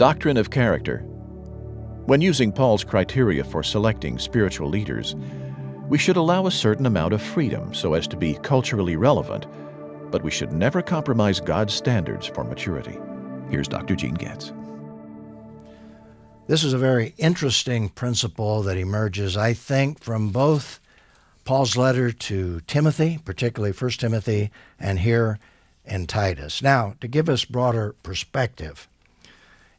Doctrine of character. When using Paul's criteria for selecting spiritual leaders, we should allow a certain amount of freedom so as to be culturally relevant, but we should never compromise God's standards for maturity. Here's Dr. Gene Getz. This is a very interesting principle that emerges, I think, from both Paul's letter to Timothy, particularly 1 Timothy, and here in Titus. Now, to give us broader perspective,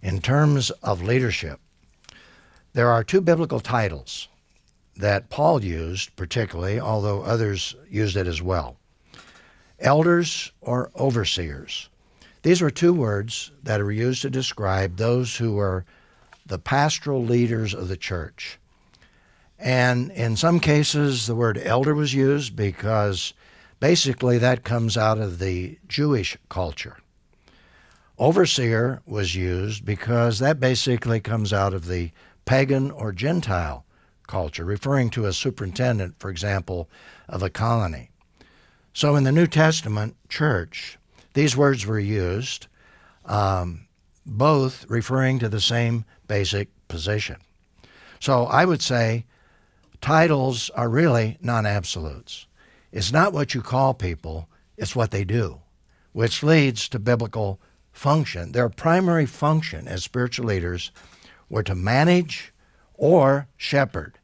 in terms of leadership, there are two biblical titles that Paul used particularly, although others used it as well. Elders or overseers. These were two words that are used to describe those who were the pastoral leaders of the church. And in some cases, the word elder was used because basically that comes out of the Jewish culture. Overseer was used because that basically comes out of the pagan or Gentile culture, referring to a superintendent, for example, of a colony. So in the New Testament church, these words were used, both referring to the same basic position. So I would say titles are really non-absolutes. It's not what you call people, it's what they do, which leads to biblical function. Their primary function as spiritual leaders were to manage or shepherd.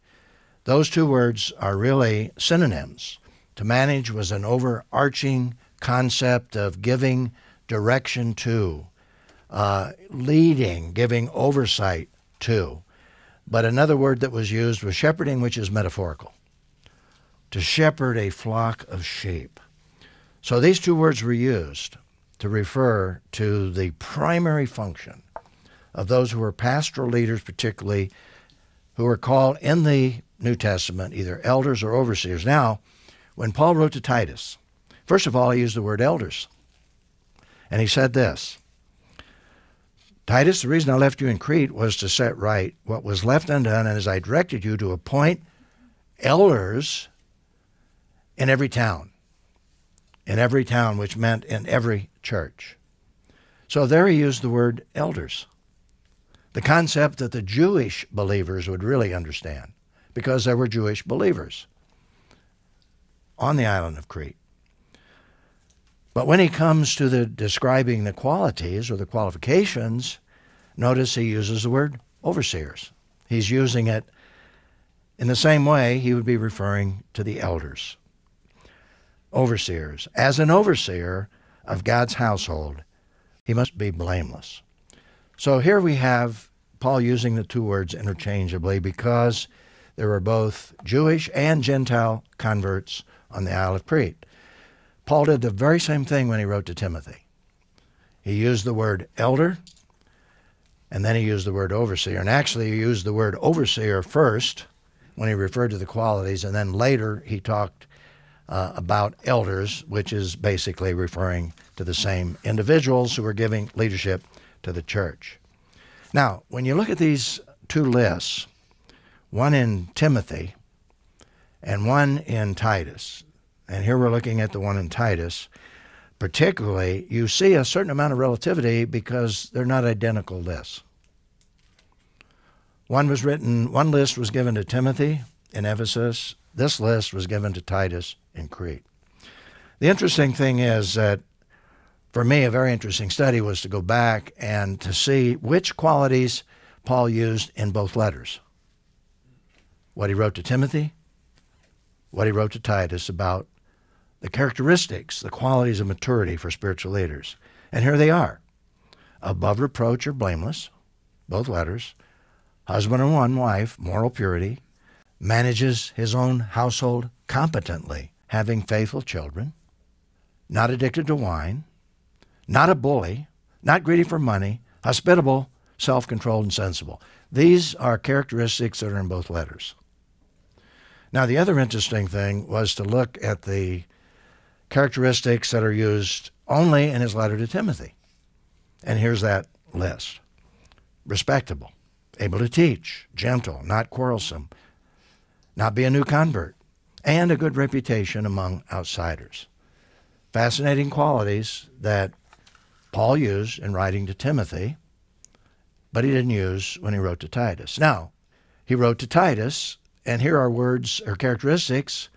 Those two words are really synonyms. To manage was an overarching concept of giving direction to, leading, giving oversight to. But another word that was used was shepherding, which is metaphorical. To shepherd a flock of sheep. So these two words were used to refer to the primary function of those who were pastoral leaders, particularly who were called in the New Testament either elders or overseers. Now, when Paul wrote to Titus, first of all, he used the word elders. And he said this, Titus, the reason I left you in Crete was to set right what was left undone, and as I directed you to appoint elders in every town, which meant in every church. So there he used the word elders, the concept that the Jewish believers would really understand, because there were Jewish believers on the island of Crete. But when he comes to the describing the qualities or the qualifications, notice he uses the word overseers. He's using it in the same way he would be referring to the elders. Overseers. As an overseer of God's household, he must be blameless. So here we have Paul using the two words interchangeably because there were both Jewish and Gentile converts on the Isle of Crete. Paul did the very same thing when he wrote to Timothy. He used the word elder, and then he used the word overseer. And actually, he used the word overseer first when he referred to the qualities, and then later he talked about elders, which is basically referring to the same individuals who were giving leadership to the church. Now, when you look at these two lists, one in Timothy and one in Titus, and here we're looking at the one in Titus, particularly, you see a certain amount of relativity because they're not identical lists. One list was given to Timothy in Ephesus. This list was given to Titus in Crete. The interesting thing is that, for me, a very interesting study was to go back and to see which qualities Paul used in both letters. What he wrote to Timothy, what he wrote to Titus about the characteristics, the qualities of maturity for spiritual leaders. And here they are. Above reproach or blameless, both letters. Husband and one wife, moral purity. Manages his own household competently, having faithful children. Not addicted to wine. Not a bully. Not greedy for money. Hospitable, self-controlled, and sensible. These are characteristics that are in both letters. Now, the other interesting thing was to look at the characteristics that are used only in his letter to Timothy. And here's that list. Respectable, able to teach, gentle, not quarrelsome, not be a new convert, and a good reputation among outsiders. Fascinating qualities that Paul used in writing to Timothy but he didn't use when he wrote to Titus. Now, he wrote to Titus, and here are words or characteristics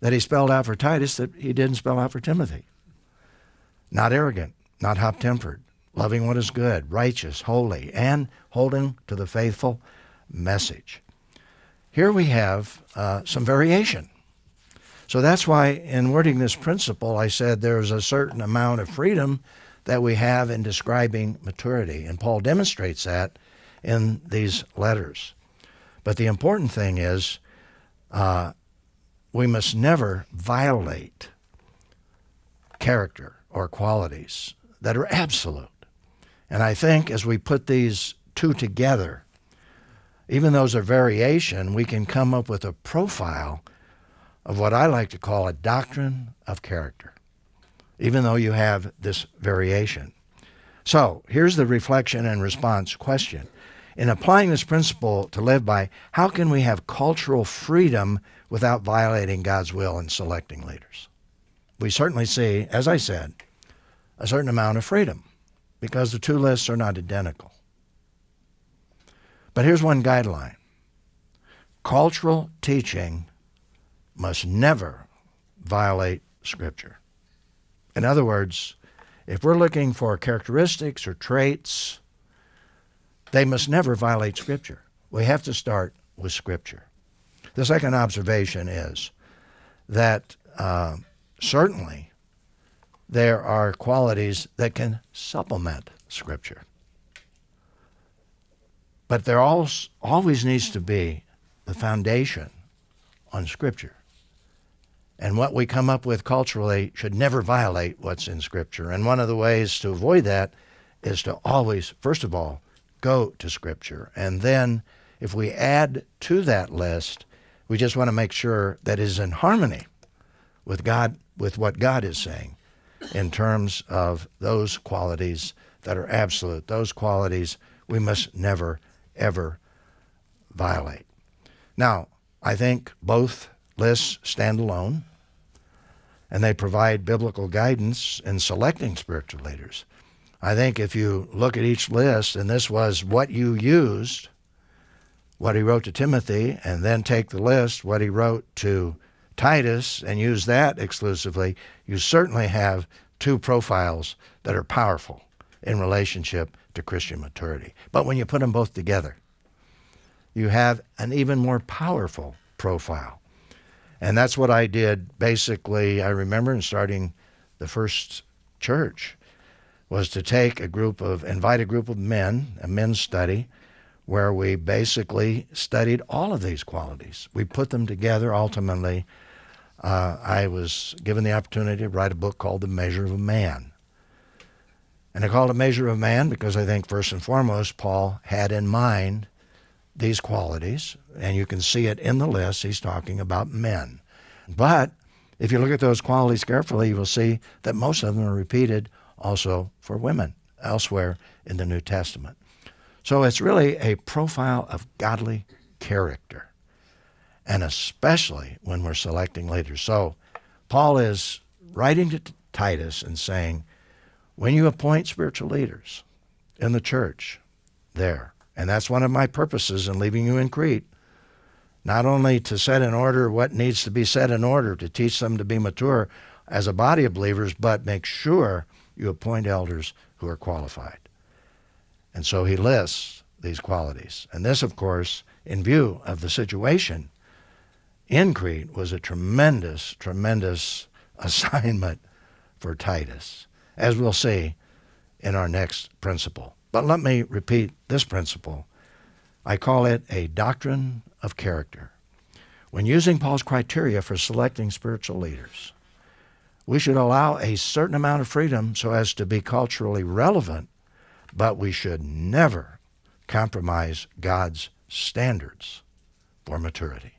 that he spelled out for Titus that he didn't spell out for Timothy. Not arrogant, not hot-tempered, loving what is good, righteous, holy, and holding to the faithful message. Here we have some variation. So that's why in wording this principle, I said there's a certain amount of freedom that we have in describing maturity. And Paul demonstrates that in these letters. But the important thing is we must never violate character or qualities that are absolute. And I think as we put these two together, even though there's a variation, we can come up with a profile of what I like to call a doctrine of character, even though you have this variation. So here's the reflection and response question. In applying this principle to live by, how can we have cultural freedom without violating God's will in selecting leaders? We certainly see, as I said, a certain amount of freedom because the two lists are not identical. But here's one guideline. Cultural teaching must never violate Scripture. In other words, if we're looking for characteristics or traits, they must never violate Scripture. We have to start with Scripture. The second observation is that certainly there are qualities that can supplement Scripture. But there always needs to be the foundation on Scripture. And what we come up with culturally should never violate what's in Scripture. And one of the ways to avoid that is to always, first of all, go to Scripture. And then if we add to that list, we just want to make sure that it is in harmony with God, with what God is saying in terms of those qualities that are absolute. Those qualities we must never, ever violate. Now, I think both lists stand alone, and they provide biblical guidance in selecting spiritual leaders. I think if you look at each list, and this was what you used, what he wrote to Timothy, and then take the list, what he wrote to Titus, and use that exclusively, you certainly have two profiles that are powerful in relationship to Christian maturity. But when you put them both together, you have an even more powerful profile. And that's what I did. Basically, I remember in starting the first church was to invite a group of men, a men's study, where we basically studied all of these qualities. We put them together ultimately. I was given the opportunity to write a book called The Measure of a Man. And I called it Measure of a Man because I think first and foremost, Paul had in mind these qualities, and you can see it in the list. He's talking about men. But if you look at those qualities carefully, you will see that most of them are repeated also for women elsewhere in the New Testament. So it's really a profile of godly character, and especially when we're selecting leaders. So Paul is writing to Titus and saying, when you appoint spiritual leaders in the church there, and that's one of my purposes in leaving you in Crete, not only to set in order what needs to be set in order to teach them to be mature as a body of believers, but make sure you appoint elders who are qualified. And so he lists these qualities. And this, of course, in view of the situation in Crete, was a tremendous, tremendous assignment for Titus, as we'll see in our next principle. But let me repeat this principle. I call it a doctrine of character. When using Paul's criteria for selecting spiritual leaders, we should allow a certain amount of freedom so as to be culturally relevant, but we should never compromise God's standards for maturity.